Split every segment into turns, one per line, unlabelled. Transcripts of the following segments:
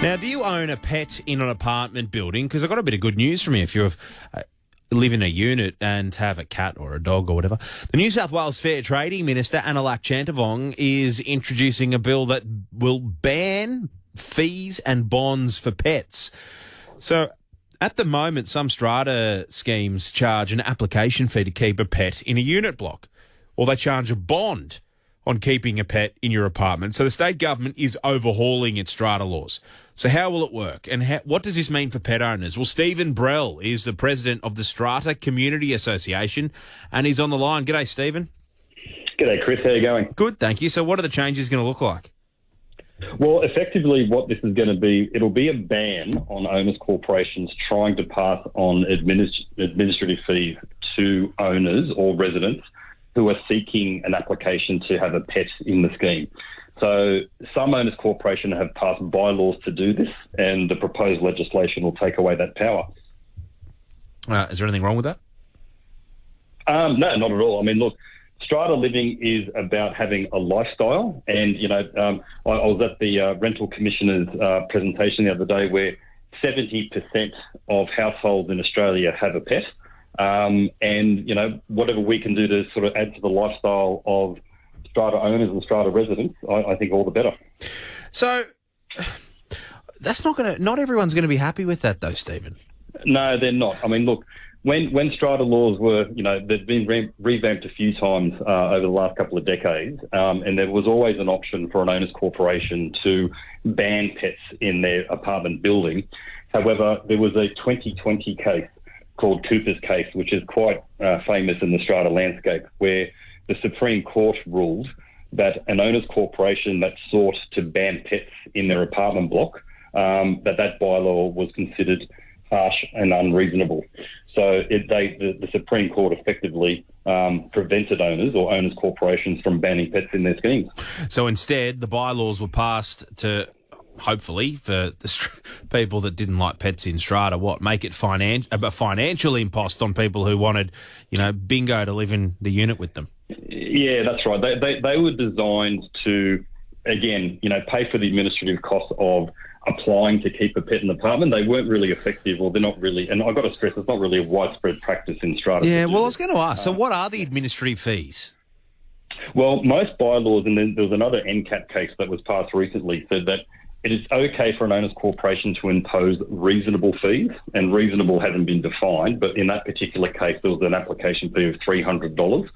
Now, do you own a pet in an apartment building? Because I've got a bit of good news from you if you live in a unit and have a cat or a dog or whatever. The New South Wales Fair Trading Minister, Annalak Chantavong, is introducing a bill that will ban fees and bonds for pets. So at the moment, some strata schemes charge an application fee to keep a pet in a unit block, or they charge a bond on keeping a pet in your apartment. So the state government is overhauling its strata laws. So how will it work? And what does this mean for pet owners? Well, Stephen Brell is the president of the Strata Community Association, and he's on the line. G'day, Stephen.
G'day, Chris. How are you going?
Good, thank you. So what are the changes going to look like?
Well, effectively what this is going to be, it'll be a ban on owners corporations trying to pass on administrative fees to owners or residents who are seeking an application to have a pet in the scheme. So some owners corporations have passed bylaws to do this, and the proposed legislation will take away that power.
Is there anything wrong with that?
No, not at all. I mean, look, strata living is about having a lifestyle. And, I was at the Rental Commissioner's presentation the other day where 70% of households in Australia have a pet. Whatever we can do to sort of add to the lifestyle of strata owners and strata residents, I think all the better.
So that's not everyone's going to be happy with that though, Stephen.
No, they're not. I mean, look, when strata laws were, they've been revamped a few times over the last couple of decades, and there was always an option for an owners corporation to ban pets in their apartment building. However, there was a 2020 case called Cooper's case, which is quite famous in the strata landscape, where the Supreme Court ruled that an owners corporation that sought to ban pets in their apartment block, that bylaw was considered harsh and unreasonable. So the Supreme Court effectively prevented owners or owners corporations from banning pets in their schemes.
So instead, the bylaws were passed to, hopefully, for the people that didn't like pets in strata, make it a financial impost on people who wanted, bingo to live in the unit with them.
Yeah, that's right. They were designed to, again, pay for the administrative cost of applying to keep a pet in the apartment. They weren't really effective, or they're not really, and I've got to stress, it's not really a widespread practice in strata.
Yeah, well, I was going to ask, so what are the administrative fees?
Well, most bylaws, and then there was another NCAT case that was passed recently, said that it is okay for an owners corporation to impose reasonable fees, and reasonable hasn't been defined, but in that particular case, there was an application fee of $300.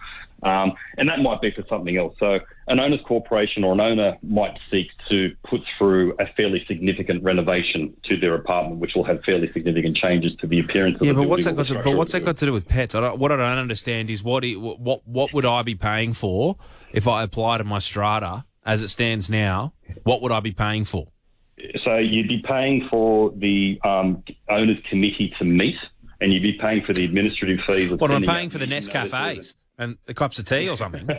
And that might be for something else. So an owners corporation or an owner might seek to put through a fairly significant renovation to their apartment, which will have fairly significant changes to the appearance of the building.
What's that got to do with pets? What I don't understand is what would I be paying for if I apply to my strata as it stands now? What would I be paying for?
So you'd be paying for the owners committee to meet, and you'd be paying for the administrative fees.
What am I paying for the Nescafes and the cups of tea or something?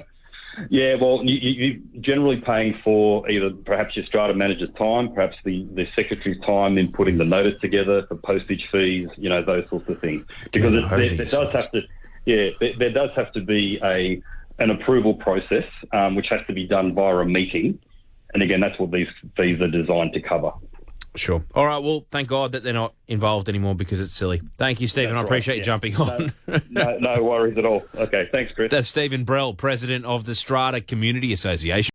Yeah, well, you're generally paying for either perhaps your strata manager's time, perhaps the secretary's time in putting the notice together, for postage fees, those sorts of things. Because there does have to be an approval process, which has to be done via a meeting. And again, that's what these fees are designed to cover.
Sure. All right. Well, thank God that they're not involved anymore because it's silly. Thank you, Stephen. I appreciate you jumping on.
No worries at all. Okay. Thanks, Chris.
That's Stephen Brell, president of the Strata Community Association.